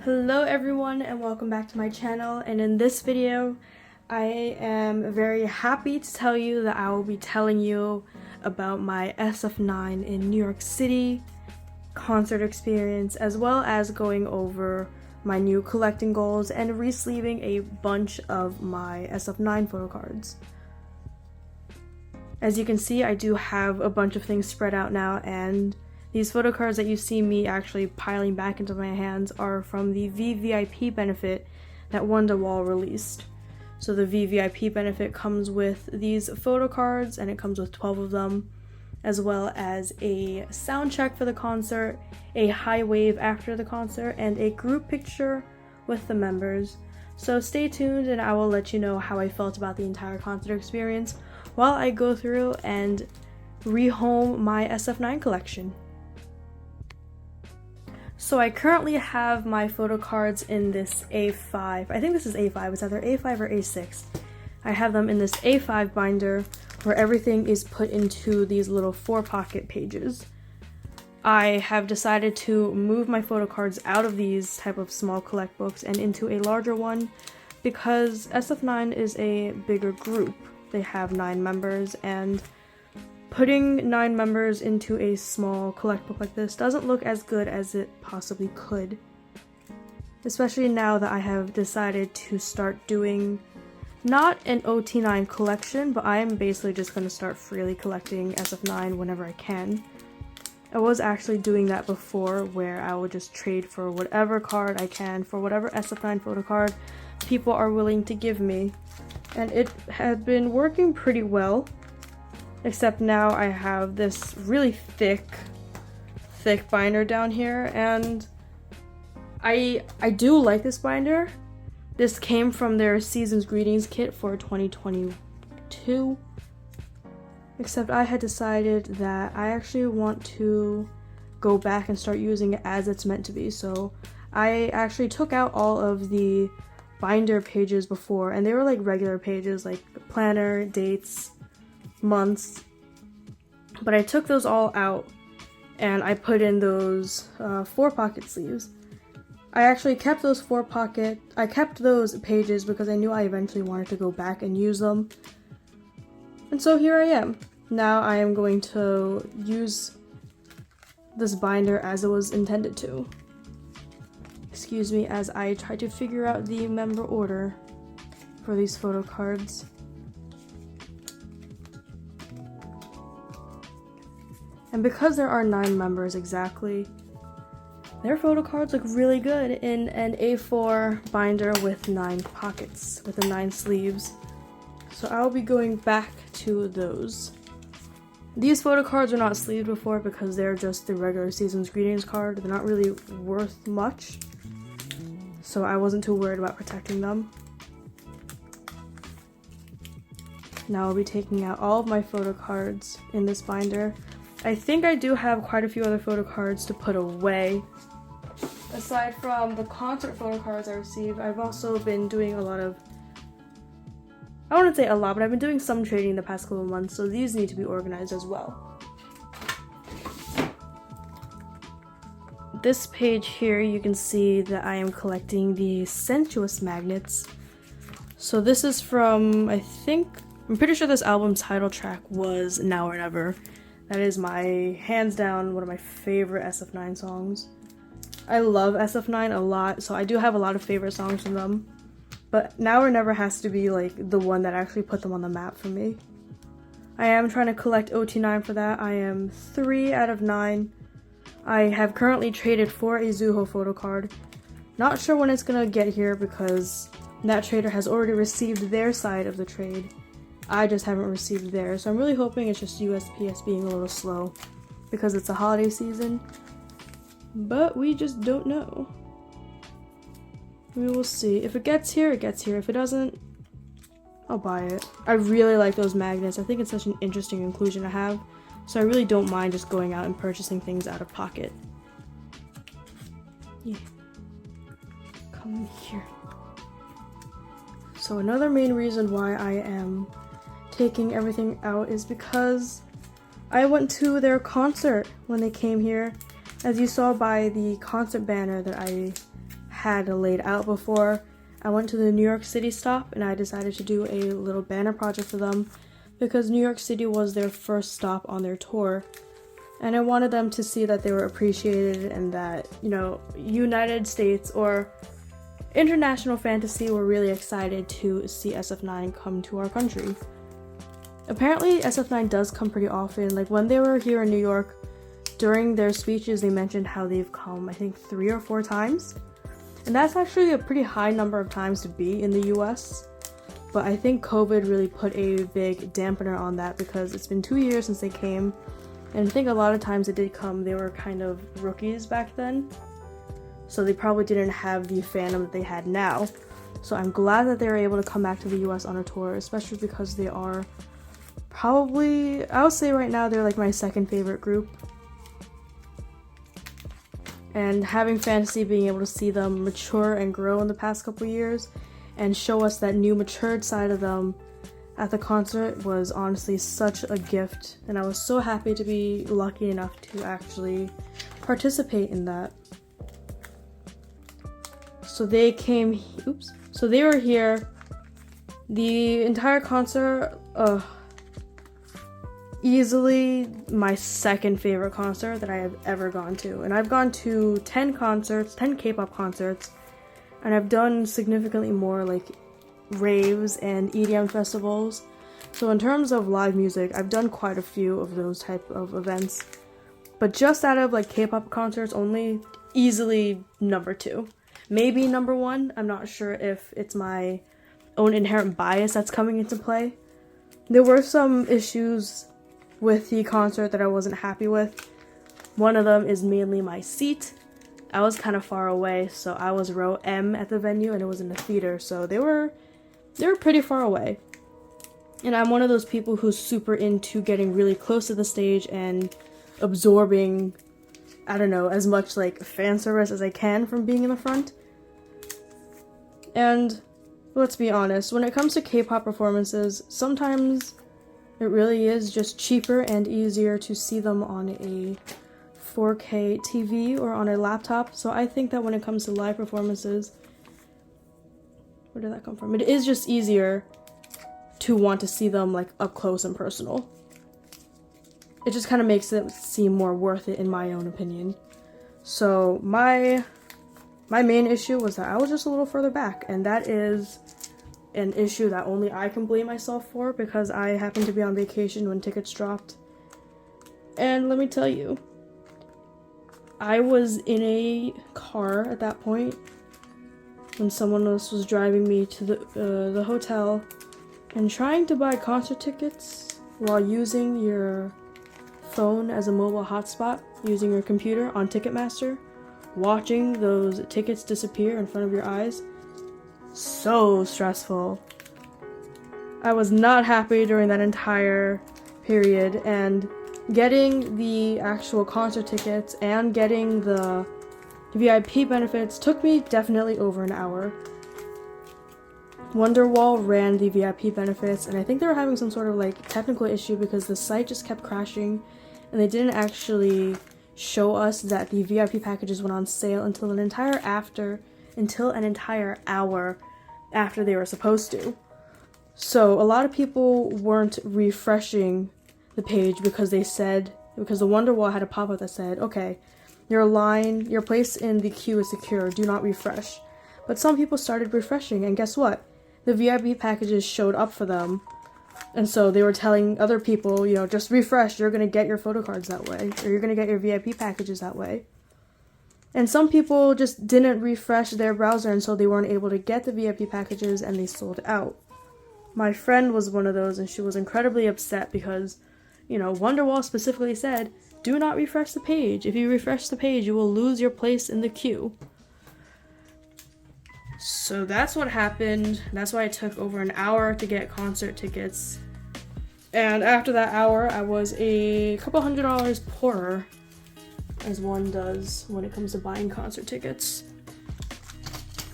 Hello everyone and welcome back to my channel, and in this video I am very happy to tell you that I will be telling you about my sf9 in New York City concert experience, as well as going over my new collecting goals and resleeving a bunch of my sf9 photo cards. As you can see, I do have a bunch of things spread out now, and these photo cards that you see me actually piling back into my hands are from the VVIP benefit that Wonderwall released. So the VVIP benefit comes with these photo cards, and it comes with 12 of them, as well as a sound check for the concert, a high wave after the concert, and a group picture with the members. So stay tuned and I will let you know how I felt about the entire concert experience while I go through and rehome my sf9 collection. So I currently have my photo cards in this A5. I think this is A5. It's either A5 or A6. I have them in this A5 binder where everything is put into these little 4-pocket pages. I have decided to move my photo cards out of these type of small collect books and into a larger one because sf9 is a bigger group. They have 9 members, and putting 9 members into a small collect book like this doesn't look as good as it possibly could. Especially now that I have decided to start doing not an OT9 collection, but I am basically just going to start freely collecting sf9 whenever I can. I was actually doing that before, where I will just trade for whatever card I can, for whatever sf9 photo card people are willing to give me. And it had been working pretty well. Except now I have this really thick binder down here, and I do like this binder. This came from their Season's Greetings kit for 2022. Except I had decided that I actually want to go back and start using it as it's meant to be. So I actually took out all of the binder pages before, and they were like regular pages, like planner, dates, months, but I took those all out and I put in those 4-pocket sleeves. I actually kept those I kept those pages because I knew I eventually wanted to go back and use them. And so here I am. Now I am going to use this binder as it was intended to. Excuse me as I try to figure out the member order for these photo cards. And because there are 9 members exactly, their photo cards look really good in an A4 binder with 9 pockets, with the 9 sleeves. So I'll be going back to those. These photo cards are not sleeved before because they're just the regular Season's Greetings card. They're not really worth much, so I wasn't too worried about protecting them. Now I'll be taking out all of my photo cards in this binder. I think I do have quite a few other photo cards to put away. Aside from the concert photo cards I received, I've also been doing a lot of, I wouldn't say a lot, but I've been doing some trading the past couple of months, so these need to be organized as well. This page here, you can see that I am collecting the Sensuous magnets. So this is from, I'm pretty sure this album's title track was Now or Never. That is hands down, one of my favorite sf9 songs. I love sf9 a lot, so I do have a lot of favorite songs from them. But Now or Never has to be like the one that actually put them on the map for me. I am trying to collect OT9 for that. I am 3 out of 9. I have currently traded for a Zuho photo card. Not sure when it's gonna get here because that trader has already received their side of the trade. I just haven't received theirs, so I'm really hoping it's just USPS being a little slow because it's a holiday season, but we just don't know. We will see. If it gets here, it gets here. If it doesn't, I'll buy it. I really like those magnets. I think it's such an interesting inclusion to have, so I really don't mind just going out and purchasing things out of pocket. Yeah. Come here. So another main reason why I am taking everything out is because I went to their concert when they came here, As you saw by the concert banner that I had laid out before, I went to the New York City stop and I decided to do a little banner project for them because New York City was their first stop on their tour. And I wanted them to see that they were appreciated and that, you know, United States or International Fantasy were really excited to see SF9 come to our country. Apparently, SF9 does come pretty often. Like when they were here in New York, during their speeches, they mentioned how they've come, I think, 3 or 4 times. And that's actually a pretty high number of times to be in the US. But I think COVID really put a big dampener on that because it's been 2 years since they came. And I think a lot of times they did come, they were kind of rookies back then. So they probably didn't have the fandom that they had now. So I'm glad that they were able to come back to the US on a tour, especially because they are probably, I would say right now they're like my second favorite group. And having Fantasy, being able to see them mature and grow in the past couple years and show us that new matured side of them at the concert was honestly such a gift. And I was so happy to be lucky enough to actually participate in that. So they came, so they were here the entire concert. Easily my second favorite concert that I have ever gone to. And I've gone to 10 K-pop concerts, and I've done significantly more like raves and EDM festivals. So in terms of live music, I've done quite a few of those type of events. But just out of like K-pop concerts, only easily number 2. Maybe number 1. I'm not sure if it's my own inherent bias that's coming into play. There were some issues with the concert that I wasn't happy with. One of them is mainly my seat. I was kind of far away, so I was row M at the venue and it was in the theater, so they were pretty far away. And I'm one of those people who's super into getting really close to the stage and absorbing, I don't know, as much like fan service as I can from being in the front. And let's be honest, when it comes to K-pop performances, sometimes it really is just cheaper and easier to see them on a 4K TV or on a laptop. So I think that when it comes to live performances, where did that come from? It is just easier to want to see them like up close and personal. It just kind of makes it seem more worth it in my own opinion. So my main issue was that I was just a little further back, and that is an issue that only I can blame myself for because I happened to be on vacation when tickets dropped. And let me tell you, I was in a car at that point when someone else was driving me to the hotel, and trying to buy concert tickets while using your phone as a mobile hotspot, using your computer on Ticketmaster, watching those tickets disappear in front of your eyes. So stressful. I was not happy during that entire period, and getting the actual concert tickets and getting the VIP benefits took me definitely over an hour. Wonderwall ran the VIP benefits, and I think they were having some sort of like technical issue because the site just kept crashing, and they didn't actually show us that the VIP packages went on sale until an entire hour after they were supposed to. So a lot of people weren't refreshing the page because the Wonderwall had a pop-up that said, okay, your place in the queue is secure, do not refresh. But some people started refreshing, and guess what? The VIP packages showed up for them. And so they were telling other people, just refresh, you're going to get your photo cards that way, or you're going to get your VIP packages that way. And some people just didn't refresh their browser, and so they weren't able to get the VIP packages, and they sold out. My friend was one of those, and she was incredibly upset because, Wonderwall specifically said, do not refresh the page. If you refresh the page, you will lose your place in the queue. So that's what happened. That's why it took over an hour to get concert tickets. And after that hour, I was a couple $100 poorer, as one does when it comes to buying concert tickets.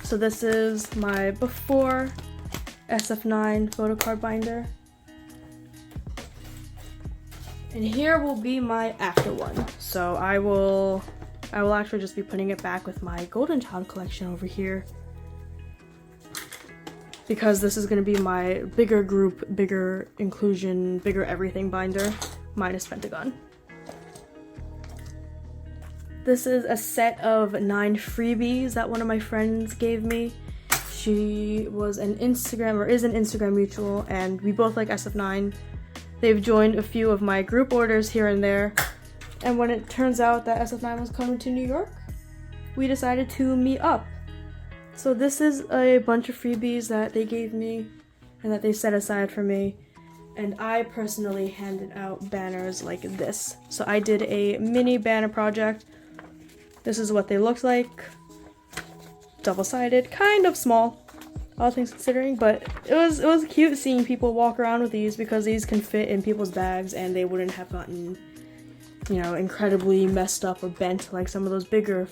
So this is my before SF9 photo card binder. And here will be my after one. So I will I will actually just be putting it back with my Golden Child collection over here, because this is going to be my bigger group, bigger inclusion, bigger everything binder, minus Pentagon. This is a set of 9 freebies that one of my friends gave me. She was an Instagram, or is an Instagram mutual, and we both like sf9. They've joined a few of my group orders here and there, and when it turns out that sf9 was coming to New York, we decided to meet up. So this is a bunch of freebies that they gave me and that they set aside for me, and I personally handed out banners like this. So I did a mini banner project. This is what they looked like. Double-sided, kind of small, all things considering, but it was cute seeing people walk around with these, because these can fit in people's bags and they wouldn't have gotten, you know, incredibly messed up or bent like some of those bigger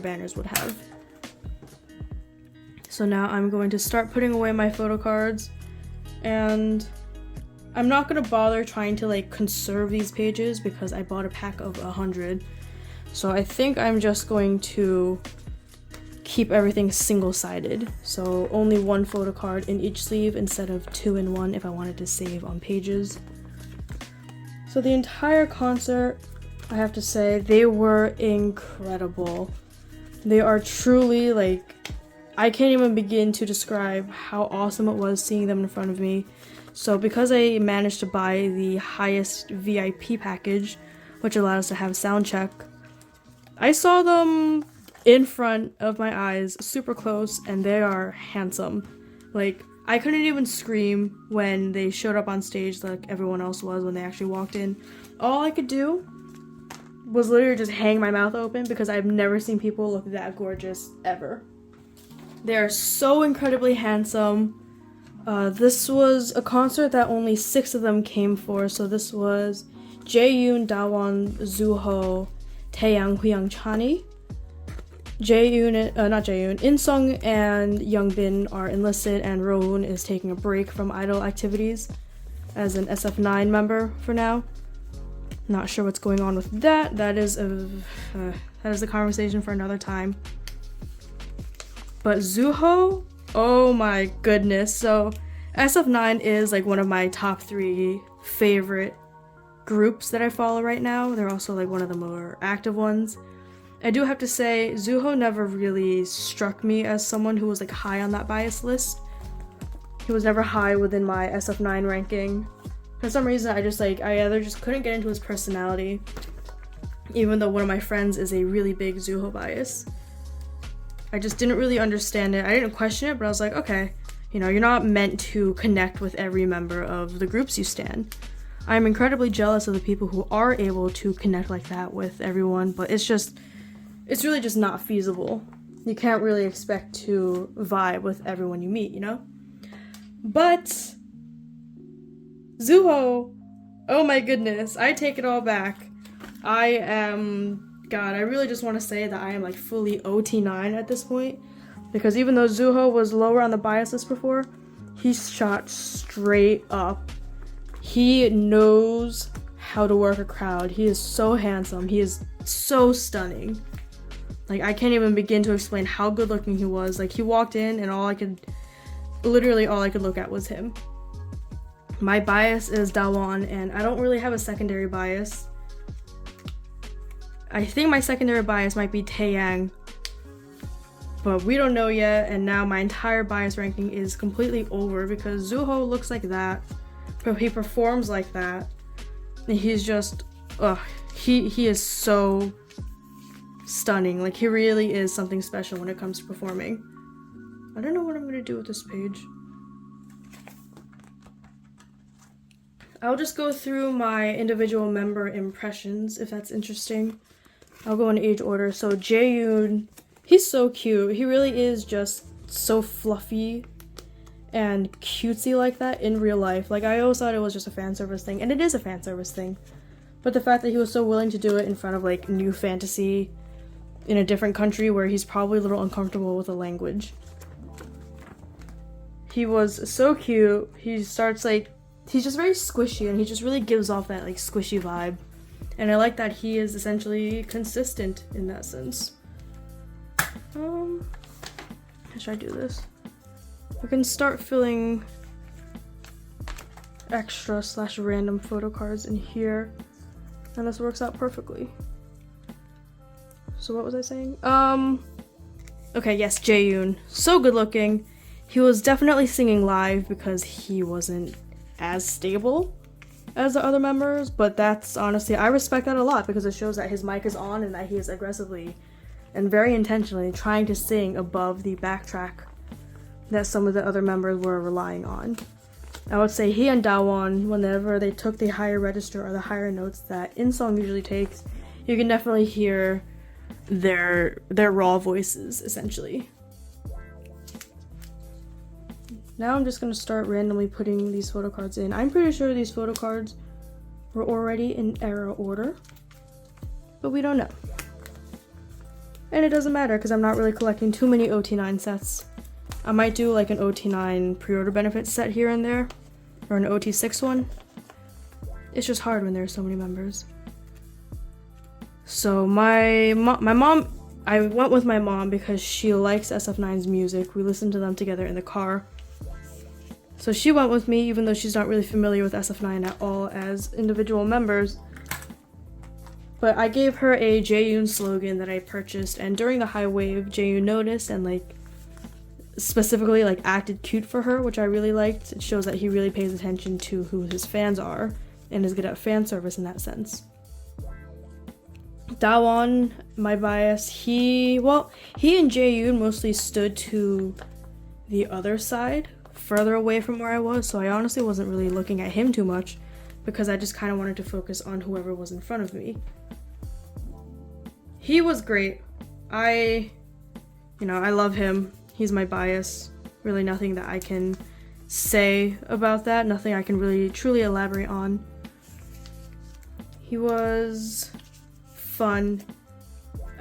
banners would have. So now I'm going to start putting away my photo cards, and I'm not gonna bother trying to like conserve these pages because I bought a pack of 100. So I think I'm just going to keep everything single-sided, so only 1 photo card in each sleeve instead of 2 in 1 if I wanted to save on pages. So the entire concert, I have to say, they were incredible. They are truly, like, I can't even begin to describe how awesome it was seeing them in front of me. So because I managed to buy the highest VIP package, which allows to have sound check, I saw them in front of my eyes, super close, and they are handsome. Like, I couldn't even scream when they showed up on stage like everyone else was when they actually walked in. All I could do was literally just hang my mouth open, because I've never seen people look that gorgeous ever. They are so incredibly handsome. This was a concert that only 6 of them came for, so this was Jaeyoon, Dawon, Zuho, Taeyang, Huyang, Chani. Insung and Youngbin are enlisted, and Rowoon is taking a break from idol activities as an sf9 member for now. Not sure what's going on with that. That is a conversation for another time. But Zuho, oh my goodness. So sf9 is like one of my top 3 favorite groups that I follow right now. They're also like one of the more active ones. I do have to say, Zuho never really struck me as someone who was like high on that bias list. He was never high within my sf9 ranking. For some reason, I either just couldn't get into his personality, even though one of my friends is a really big Zuho bias. I just didn't really understand it. I didn't question it, but I was like, okay, you know, you're not meant to connect with every member of the groups you stan. I'm incredibly jealous of the people who are able to connect like that with everyone, but it's really just not feasible. You can't really expect to vibe with everyone you meet, you know? But Zuho, oh my goodness, I take it all back. I really just want to say that I am like fully OT9 at this point, because even though Zuho was lower on the bias list before, he shot straight up. He knows how to work a crowd. He is so handsome. He is so stunning. Like, I can't even begin to explain how good looking he was. Like, he walked in and all I could look at was him. My bias is Dawon, and I don't really have a secondary bias. I think my secondary bias might be Taeyang, but we don't know yet, and now my entire bias ranking is completely over because Zuho looks like that, but he performs like that, and he's just, he is so stunning. Like, he really is something special when it comes to performing. I don't know what I'm gonna do with this page. I'll just go through my individual member impressions if that's interesting. I'll go in age order. So Jaeyoon, he's so cute. He really is just so fluffy and cutesy like that in real life. Like, I always thought it was just a fan service thing, and it is a fan service thing. But the fact that he was so willing to do it in front of like New Fantasy in a different country where he's probably a little uncomfortable with the language. He was so cute. He starts like, he's just very squishy, and he just really gives off that like squishy vibe. And I like that he is essentially consistent in that sense. How should I do this? We can start filling extra / random photo cards in here, and this works out perfectly. So what was I saying? Okay, yes, Jaeyoon. So good looking. He was definitely singing live because he wasn't as stable as the other members, but that's honestly, I respect that a lot because it shows that his mic is on and that he is aggressively and very intentionally trying to sing above the backtrack that some of the other members were relying on. I would say he and Dawon, whenever they took the higher register or the higher notes that In-song usually takes, you can definitely hear their raw voices, essentially. Now I'm just going to start randomly putting these photo cards in. I'm pretty sure these photo cards were already in era order, but we don't know. And it doesn't matter because I'm not really collecting too many OT9 sets. I might do like an OT9 pre-order benefit set here and there, or an OT6 one. It's just hard when there are so many members. So my mom, I went with my mom because she likes SF9's music. We listened to them together in the car. So she went with me even though she's not really familiar with SF9 at all as individual members. But I gave her a Jaeyoon slogan that I purchased, and during the high wave, Jaeyoon noticed and specifically acted cute for her, which I really liked. It shows that he really pays attention to who his fans are and is good at fan service in that sense. Dawon, my bias, he and Jaeyoon mostly stood to the other side, further away from where I was, so I honestly wasn't really looking at him too much because I just kind of wanted to focus on whoever was in front of me. He was great. I love him. He's my bias. Really nothing that I can say about that. Nothing I can really truly elaborate on. He was fun.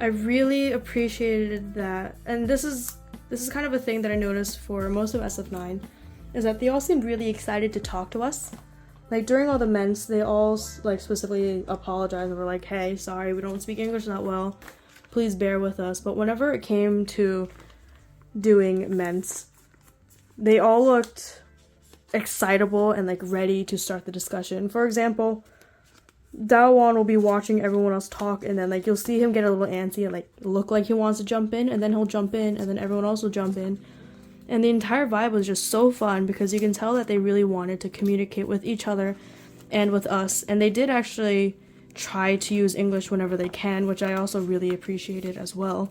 I really appreciated that. And this is kind of a thing that I noticed for most of SF9, is that they all seemed really excited to talk to us. During all the ments, they all specifically apologized and were like, hey, sorry, we don't speak English that well. Please bear with us. But whenever it came to doing ments, they all looked excitable and ready to start the discussion. For example, Dawon will be watching everyone else talk, and then you'll see him get a little antsy and look like he wants to jump in, and then he'll jump in, and then everyone else will jump in. And the entire vibe was just so fun because you can tell that they really wanted to communicate with each other and with us, and they did actually try to use English whenever they can, which I also really appreciated as well.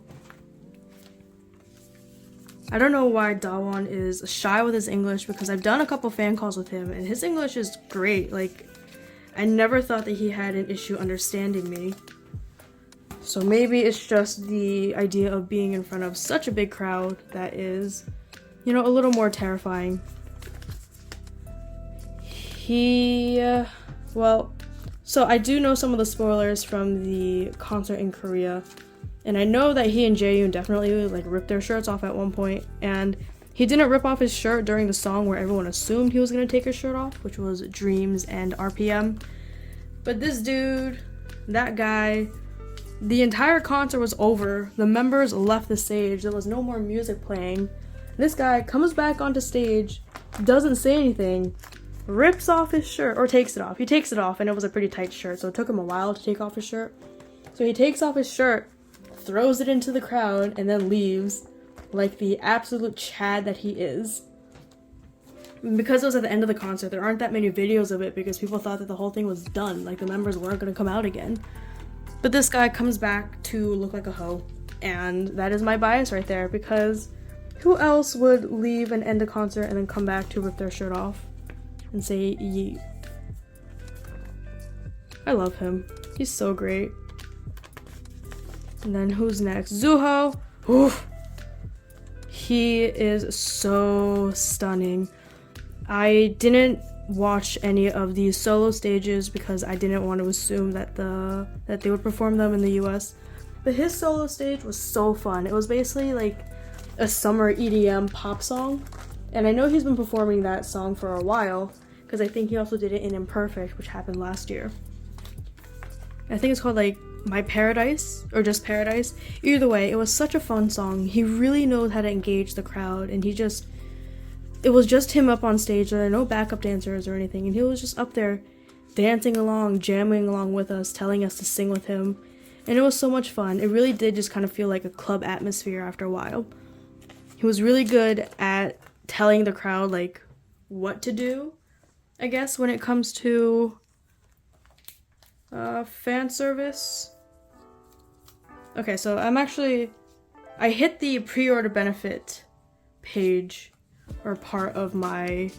I don't know why Dawon is shy with his English because I've done a couple fan calls with him and his English is great. I never thought that he had an issue understanding me. So maybe it's just the idea of being in front of such a big crowd that is, a little more terrifying. So I do know some of the spoilers from the concert in Korea. And I know that he and Jaeyoon definitely ripped their shirts off at one point, and he didn't rip off his shirt during the song where everyone assumed he was going to take his shirt off, which was Dreams and RPM. But this dude, that guy, the entire concert was over. The members left the stage. There was no more music playing. This guy comes back onto stage, doesn't say anything, rips off his shirt, or takes it off. He takes it off, and it was a pretty tight shirt, so it took him a while to take off his shirt. So he takes off his shirt, throws it into the crowd, and then leaves like the absolute Chad that he is. Because it was at the end of the concert, there aren't that many videos of it because people thought that the whole thing was done, the members weren't going to come out again. But this guy comes back to look like a hoe, and that is my bias right there, because who else would leave and end a concert and then come back to rip their shirt off and say yeet? I love him. He's so great. And then who's next? Zuho. Oof. He is so stunning. I didn't watch any of these solo stages because I didn't want to assume that they would perform them in the US. But his solo stage was so fun. It was basically a summer EDM pop song. And I know he's been performing that song for a while because I think he also did it in Imperfect, which happened last year. I think it's called like My Paradise or just Paradise. Either way, it was such a fun song. He really knows how to engage the crowd, and it was just him up on stage. There are no backup dancers or anything, and he was just up there dancing along, jamming along with us, telling us to sing with him. And it was so much fun. It really did just kind of feel like a club atmosphere after a while. He was really good at telling the crowd like what to do, I guess, when it comes to fan service. Okay, so I hit the pre-order benefit page or part of my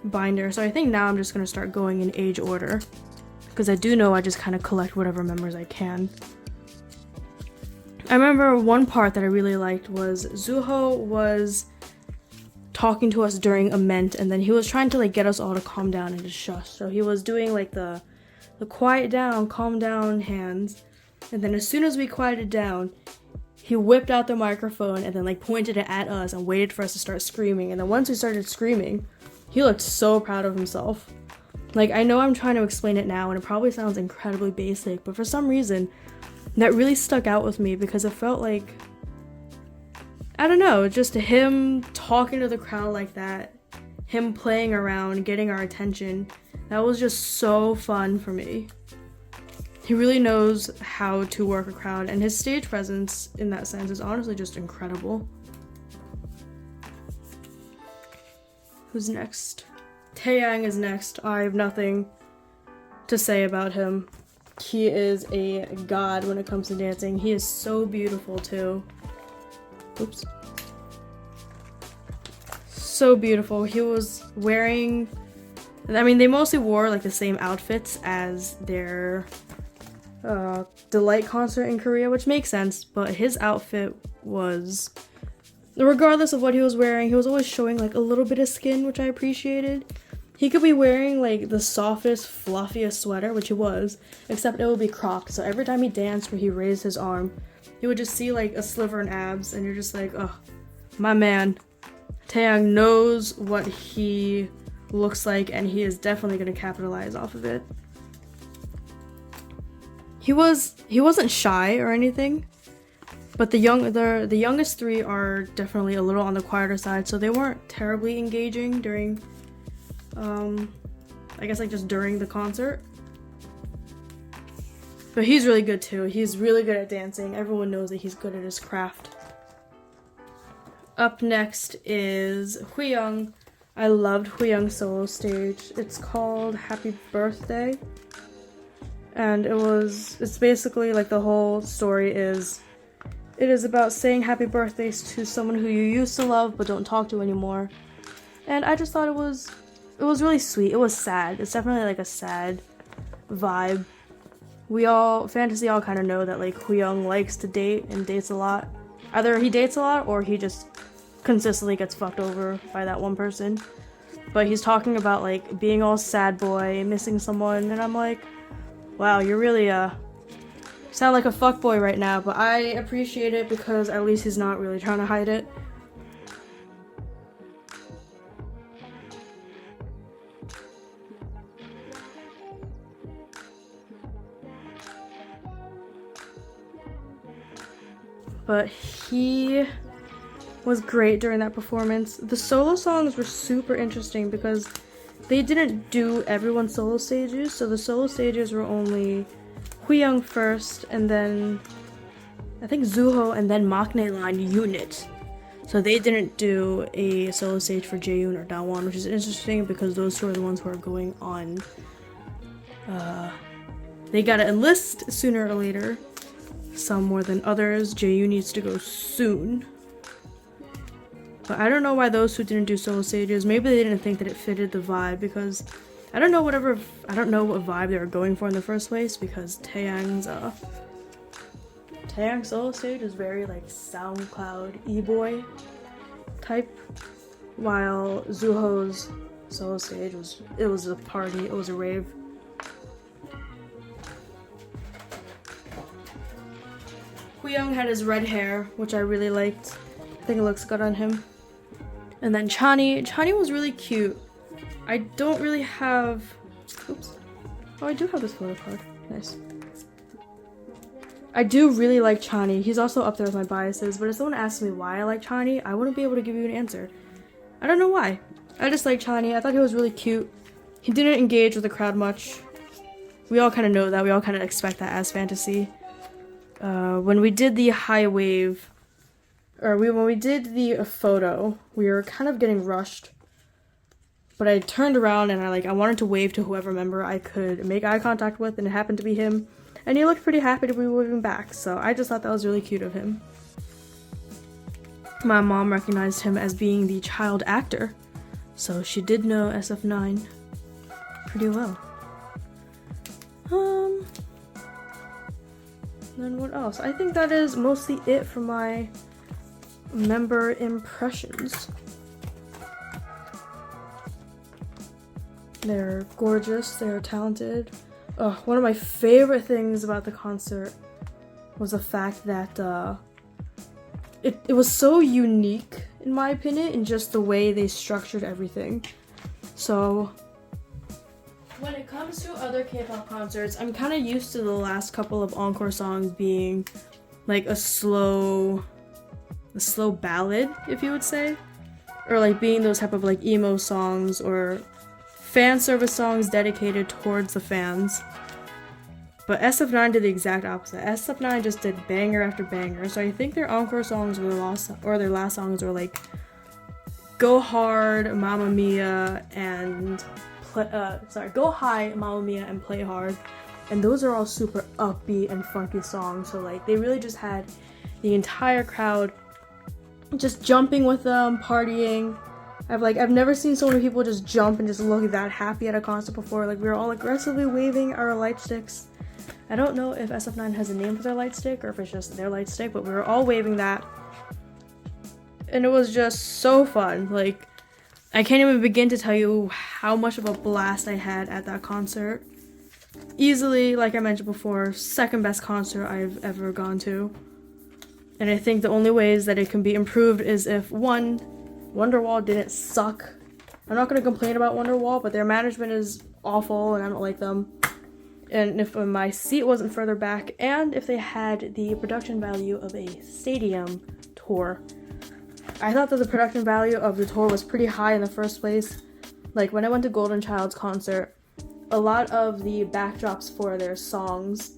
binder, so I think now I'm just gonna start going in age order, because I do know I just kind of collect whatever members I can. I remember one part that I really liked was Zuho was talking to us during a ment, and then he was trying to like get us all to calm down and just shush. So he was doing like the quiet down, calm down hands, and then as soon as we quieted down, he whipped out the microphone and then like pointed it at us and waited for us to start screaming. And then once we started screaming, he looked so proud of himself. Like, I know I'm trying to explain it now and it probably sounds incredibly basic, but for some reason that really stuck out with me, because it felt like, I don't know, just him talking to the crowd like that, him playing around, getting our attention. That was just so fun for me. He really knows how to work a crowd, and his stage presence in that sense is honestly just incredible. Who's next? Taeyang is next. I have nothing to say about him. He is a god when it comes to dancing. He is so beautiful too. Oops. So beautiful. He was wearing, I mean, they mostly wore like the same outfits as their Delight concert in Korea, which makes sense, but his outfit was, regardless of what he was wearing, he was always showing like a little bit of skin, which I appreciated. He could be wearing like the softest, fluffiest sweater, which he was, except it would be cropped. So every time he danced or he raised his arm, you would just see like a sliver in abs, and you're just like, oh, my man. Taeyang knows what he looks like, and he is definitely going to capitalize off of it. He wasn't shy or anything, but the youngest three are definitely a little on the quieter side, so they weren't terribly engaging during, I guess like just during the concert. But he's really good too. He's really good at dancing. Everyone knows that he's good at his craft. Up next is Huyoung. I loved Huyoung's solo stage. It's called Happy Birthday. And it's basically like the whole story is, it is about saying happy birthdays to someone who you used to love but don't talk to anymore. And I just thought it was really sweet. It was sad. It's definitely like a sad vibe. Fantasy all kind of know that like Huyoung likes to date and dates a lot. Either he dates a lot or he just consistently gets fucked over by that one person. But he's talking about like being all sad boy, missing someone, and I'm like, wow, you're really sound like a fuckboy right now, but I appreciate it because at least he's not really trying to hide it. But he was great during that performance. The solo songs were super interesting because they didn't do everyone's solo stages, so the solo stages were only Huyoung first, and then I think Zuho, and then Maknae line unit. So they didn't do a solo stage for Jaeyoon or Dawon, which is interesting because those two are the ones who are going on. They gotta enlist sooner or later. Some more than others. Jaeyoon needs to go soon. But I don't know why those who didn't do solo stages, maybe they didn't think that it fitted the vibe, because I don't know what vibe they were going for in the first place, because Taeyang's solo stage is very like SoundCloud e-boy type, while Zuho's solo stage was a party, it was a rave. Huyoung had his red hair, which I really liked. I think it looks good on him. And then Chani was really cute. I don't really have, oops. Oh, I do have this photo card. Nice. I do really like Chani. He's also up there with my biases, but if someone asks me why I like Chani, I wouldn't be able to give you an answer. I don't know why. I just like Chani. I thought he was really cute. He didn't engage with the crowd much. We all kind of know that. We all kind of expect that as fantasy. When we did the high wave, when we did the photo, we were kind of getting rushed. But I turned around and I wanted to wave to whoever member I could make eye contact with, and it happened to be him. And he looked pretty happy to be waving back, so I just thought that was really cute of him. My mom recognized him as being the child actor, so she did know sf9 pretty well. Then what else? I think that is mostly it for my member impressions. They're gorgeous, they're talented. One of my favorite things about the concert was the fact that it was so unique, in my opinion, in just the way they structured everything. So when it comes to other K-pop concerts, I'm kind of used to the last couple of encore songs being like a slow ballad, if you would say, or like being those type of like emo songs or fan service songs dedicated towards the fans. But sf9 did the exact opposite. sf9 just did banger after banger. So I think their encore songs were their last songs were like Go Hard, Mamma Mia, and Go High, Mamma Mia, and Play Hard. And those are all super upbeat and funky songs. So like they really just had the entire crowd just jumping with them, partying. I've never seen so many people just jump and just look that happy at a concert before. Like we were all aggressively waving our light sticks. I don't know if sf9 has a name for their light stick or if it's just their light stick, but we were all waving that. And it was just so fun. Like I can't even begin to tell you how much of a blast I had at that concert. Easily, like I mentioned before, second best concert I've ever gone to. And I think the only ways that it can be improved is if one, Wonderwall didn't suck. I'm not going to complain about Wonderwall, but their management is awful and I don't like them. And if my seat wasn't further back, and if they had the production value of a stadium tour. I thought that the production value of the tour was pretty high in the first place. Like when I went to Golden Child's concert, a lot of the backdrops for their songs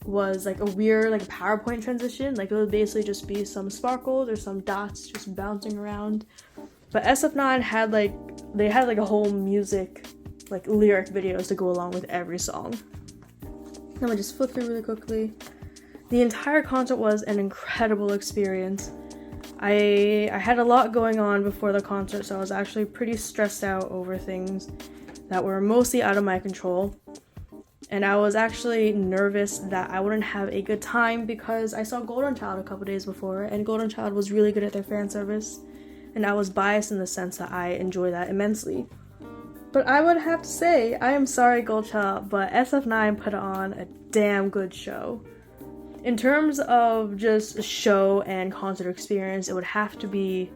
was like a weird like PowerPoint transition. Like it would basically just be some sparkles or some dots just bouncing around. But sf9 had a whole music, like lyric videos to go along with every song. Let me just flip through really quickly. The entire concert was an incredible experience. I had a lot going on before the concert, so I was actually pretty stressed out over things that were mostly out of my control. And I was actually nervous that I wouldn't have a good time because I saw Golden Child a couple days before, and Golden Child was really good at their fan service. And I was biased in the sense that I enjoy that immensely. But I would have to say, I am sorry Gold Child, but sf9 put on a damn good show. In terms of just show and concert experience, it would have to be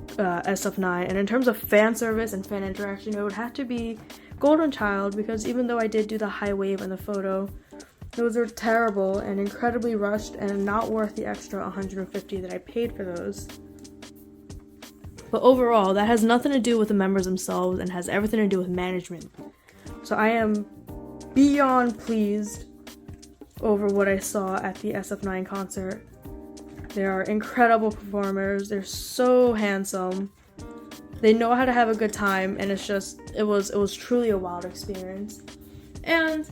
sf9. And in terms of fan service and fan interaction, it would have to be Golden Child, because even though I did do the high wave and the photo, those are terrible and incredibly rushed and not worth the extra $150 that I paid for those. But overall, that has nothing to do with the members themselves and has everything to do with management. So I am beyond pleased over what I saw at the sf9 concert. They are incredible performers. They're so handsome. They know how to have a good time, and it was truly a wild experience. And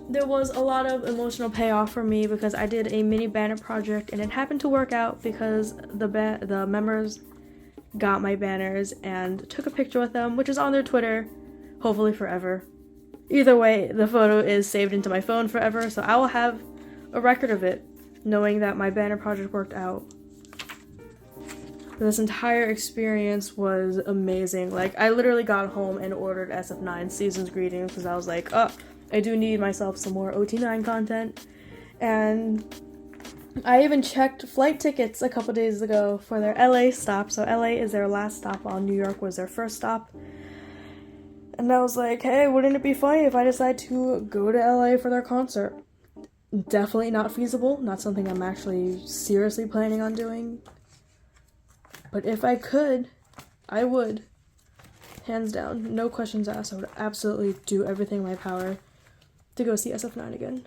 there was a lot of emotional payoff for me because I did a mini banner project, and it happened to work out because the members got my banners and took a picture with them, which is on their Twitter, hopefully forever. Either way, the photo is saved into my phone forever, so I will have a record of it, knowing that my banner project worked out. This entire experience was amazing. Like, I literally got home and ordered sf9 Season's Greetings because I was like, oh, I do need myself some more OT9 content. And I even checked flight tickets a couple days ago for their LA stop. So LA is their last stop while New York was their first stop. And I was like, hey, wouldn't it be funny if I decide to go to LA for their concert? definitely not feasible, not something I'm actually seriously planning on doing. But if I could, I would. Hands down, no questions asked. I would absolutely do everything in my power to go see SF9 again.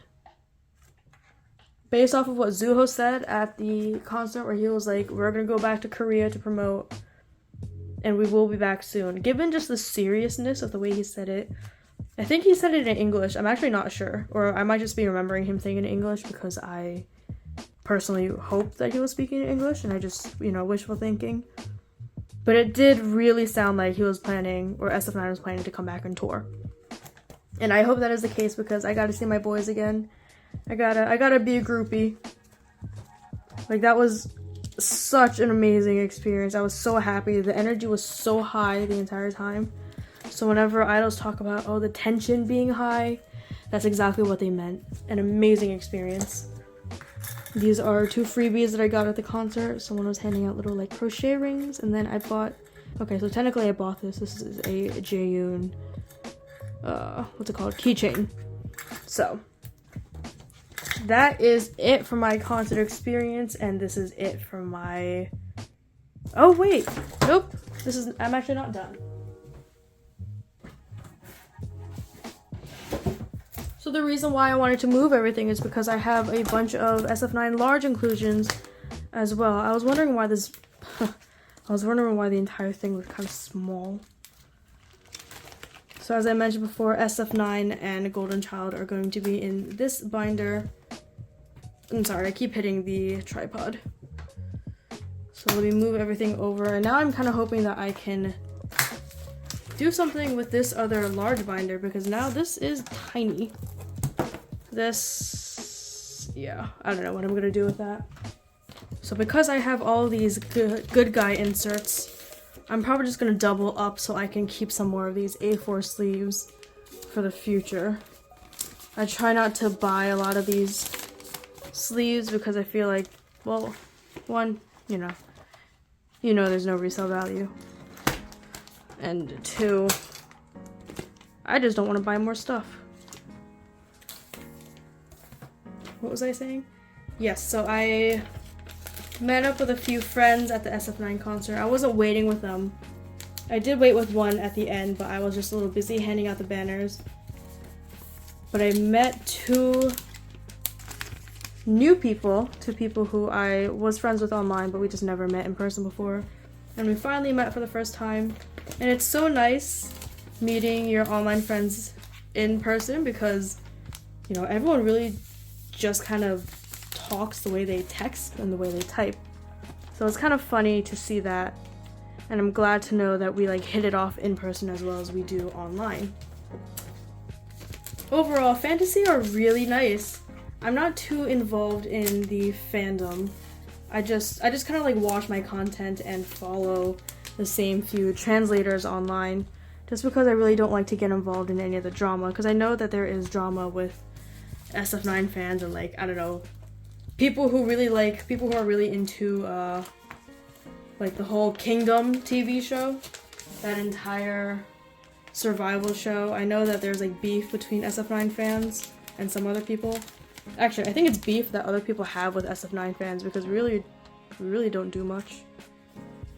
Based off of what Zuho said at the concert, where he was like, we're gonna go back to Korea to promote, and we will be back soon. Given just the seriousness of the way he said it, I think he said it in English. I'm actually not sure. Or I might just be remembering him saying it in English because I personally hope that he was speaking in English and I just, wishful thinking. But it did really sound like he was planning, or SF9 was planning to come back and tour. And I hope that is the case because I gotta see my boys again. I gotta be a groupie. Like, that was such an amazing experience. I was so happy. The energy was so high the entire time. So whenever idols talk about, the tension being high, that's exactly what they meant. An amazing experience. These are 2 freebies that I got at the concert. Someone was handing out little, crochet rings, and then I bought... Okay, so technically I bought this. This is a Jaeyoon... what's it called? Keychain. So... that is it for my concert experience, and this is it for my... Oh, wait! Nope! I'm actually not done. So the reason why I wanted to move everything is because I have a bunch of SF9 large inclusions as well. I was wondering why the entire thing was kind of small. So as I mentioned before, SF9 and Golden Child are going to be in this binder. I'm sorry, I keep hitting the tripod. So let me move everything over. And now I'm kind of hoping that I can do something with this other large binder because now this is tiny. Yeah, I don't know what I'm gonna do with that. So because I have all these good guy inserts, I'm probably just gonna double up so I can keep some more of these A4 sleeves for the future. I try not to buy a lot of these sleeves because I feel like, well, one, there's no resale value. And 2, I just don't want to buy more stuff. What was I saying? Yes, so I met up with a few friends at the SF9 concert. I wasn't waiting with them. I did wait with one at the end, but I was just a little busy handing out the banners. But I met 2 new people, 2 people who I was friends with online, but we just never met in person before. And we finally met for the first time. And it's so nice meeting your online friends in person because, everyone really just kind of talks the way they text and the way they type. So it's kind of funny to see that. And I'm glad to know that we hit it off in person as well as we do online. Overall, Fantasy are really nice. I'm not too involved in the fandom. I just kind of watch my content and follow the same few translators online just because I really don't like to get involved in any of the drama because I know that there is drama with SF9 fans and I don't know, people who are really into the whole Kingdom TV show, that entire survival show. I know that there's beef between SF9 fans and some other people. Actually, I think it's beef that other people have with SF9 fans because we really don't do much.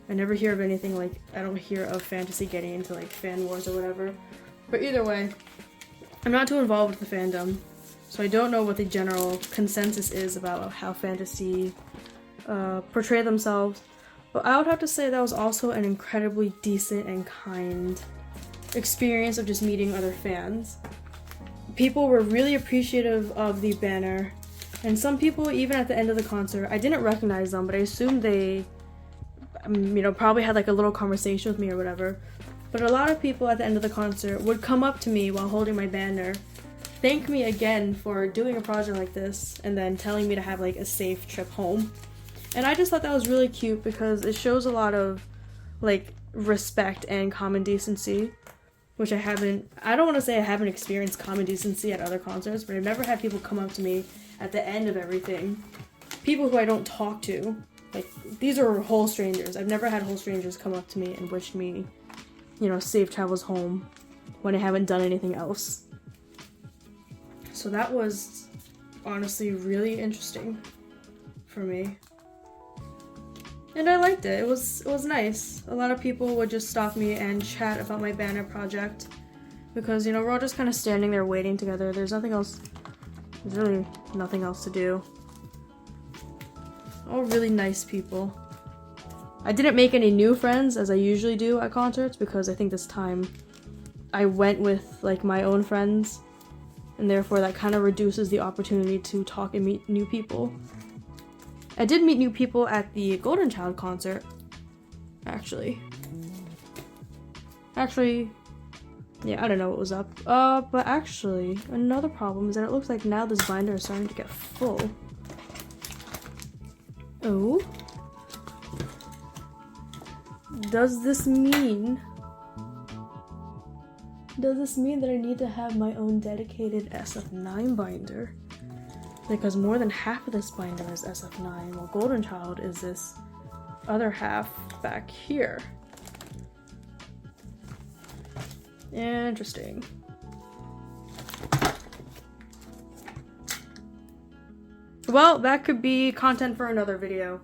I never hear of anything I don't hear of Fantasy getting into fan wars or whatever. But either way, I'm not too involved with the fandom, so I don't know what the general consensus is about how Fantasy portray themselves. But I would have to say that was also an incredibly decent and kind experience of just meeting other fans. People were really appreciative of the banner, and some people, even at the end of the concert, I didn't recognize them, but I assumed they, probably had a little conversation with me or whatever. But a lot of people at the end of the concert would come up to me while holding my banner, thank me again for doing a project like this, and then telling me to have a safe trip home. And I just thought that was really cute because it shows a lot of respect and common decency, which I don't want to say I haven't experienced common decency at other concerts, but I've never had people come up to me at the end of everything. People who I don't talk to. These are whole strangers. I've never had whole strangers come up to me and wish me, safe travels home when I haven't done anything else. So that was honestly really interesting for me. And I liked it. It was nice. A lot of people would just stop me and chat about my banner project because, you know, we're all just kind of standing there waiting together. There's really nothing else to do. All really nice people. I didn't make any new friends as I usually do at concerts because I think this time I went with like my own friends, and therefore that kind of reduces the opportunity to talk and meet new people. I did meet new people at the Golden Child concert, actually. Yeah, I don't know what was up. But actually, another problem is that it looks like now this binder is starting to get full. Oh. Does this mean that I need to have my own dedicated sf9 binder? Because more than half of this binder is sf9, while Golden Child is this other half back here. Interesting. Well, that could be content for another video.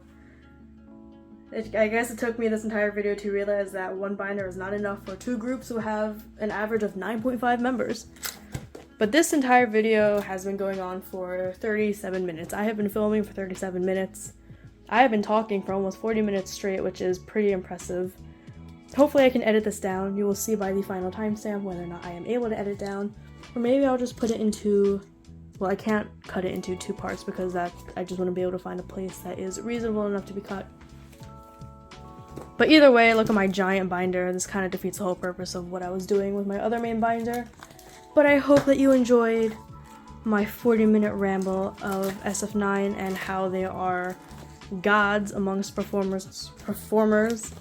I guess it took me this entire video to realize that one binder is not enough for two groups who have an average of 9.5 members. But this entire video has been going on for 37 minutes. I have been filming for 37 minutes. I have been talking for almost 40 minutes straight, which is pretty impressive. Hopefully I can edit this down. You will see by the final timestamp whether or not I am able to edit down. Or maybe I'll just put it into... Well, I can't cut it into two parts because I just want to be able to find a place that is reasonable enough to be cut. But either way, look at my giant binder. This kind of defeats the whole purpose of what I was doing with my other main binder. But I hope that you enjoyed my 40-minute ramble of sf9 and how they are gods amongst performers,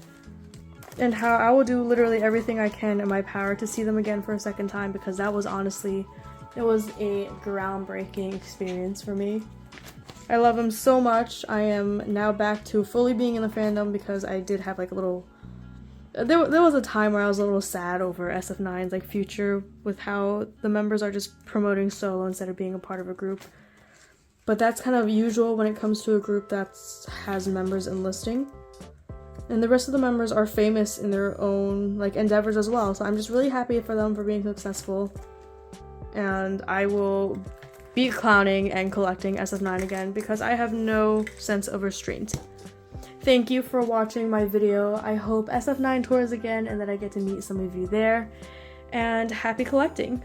and how I will do literally everything I can in my power to see them again for a second time, because that was honestly, it was a groundbreaking experience for me. I love them so much. I am now back to fully being in the fandom because I did have like a little... There was a time where I was a little sad over sf9's like future with how the members are just promoting solo instead of being a part of a group. But that's kind of usual when it comes to a group that has members enlisting. And the rest of the members are famous in their own like endeavors as well. So I'm just really happy for them for being successful. And I will be clowning and collecting sf9 again because I have no sense of restraint. Thank you for watching my video. I hope sf9 tours again and that I get to meet some of you there. And happy collecting!